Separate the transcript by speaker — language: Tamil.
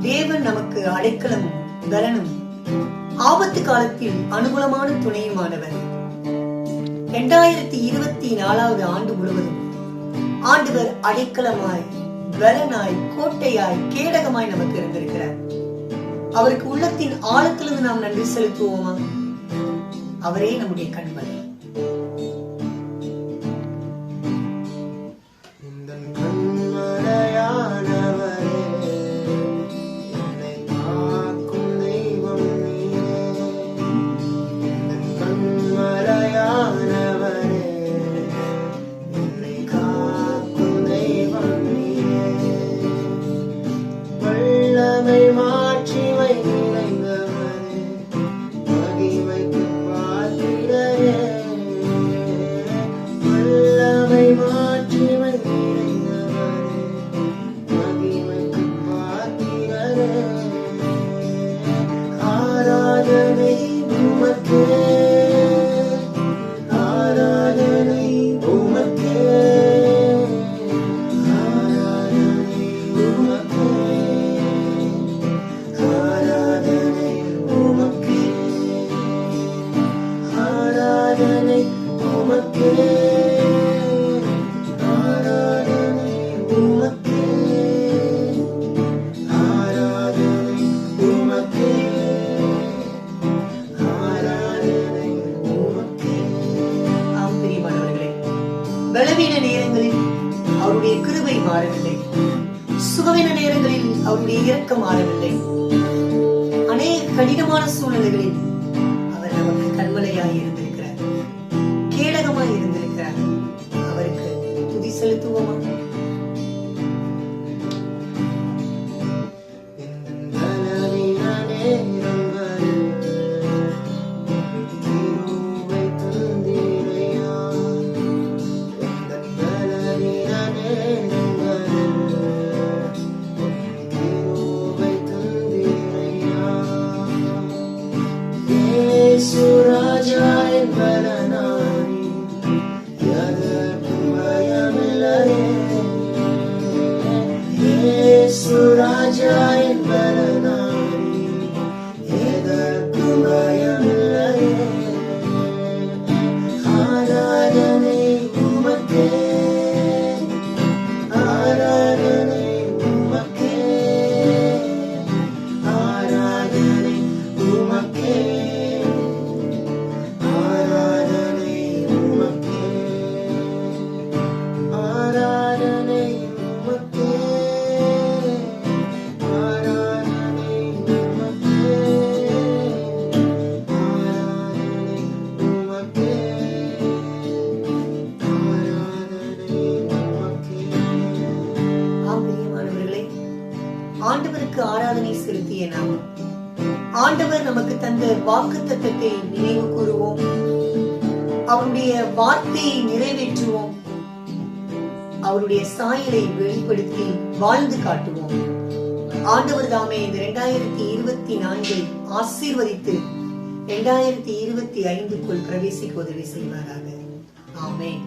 Speaker 1: தேவன் நமக்கு அடைக்கலமும் பலனும் ஆபத்து காலத்தில் அனுகூலமான துணையுமானவர். 2024 ஆண்டு முழுவதும் ஆண்டவர் அடைக்கலமாய், பலனாய், கோட்டையாய், கேடகமாய் நமக்கு இருந்திருக்கிறார். அவருக்கு உள்ளத்தின் ஆழத்திலிருந்து நாம் நன்றி செலுத்துவோமா? அவரே நம்முடைய கண்மலை. பலவீன நேரங்களில் அவருடைய கிருபை மாறவில்லை. சுகவீன நேரங்களில் அவருடைய இரக்கம் மாறவில்லை. அநேக கடினமான சூழ்நிலைகளில் அவர் நமக்கு கண்மலையாய் இருந்திருக்கிறார், கேடகமாய் இருந்திருக்கிறார். அவருக்கு துதி செலுத்துவோமா? ஆண்டவருக்கு ஆராதனை செலுத்திய நாம் ஆண்டவர் நமக்கு தந்த வாக்குத்தத்தத்தை நினைவு கூறுவோம். அவருடைய வார்த்தையை நிறைவேற்றுவோம். அவருடைய சாயலை வெளிப்படுத்தி வாழ்ந்து காட்டுவோம். ஆண்டவர் தாமே இந்த 2024 ஆசீர்வதித்து 2025 பிரவேசிக்க உதவி செய்வாராக. ஆமென்.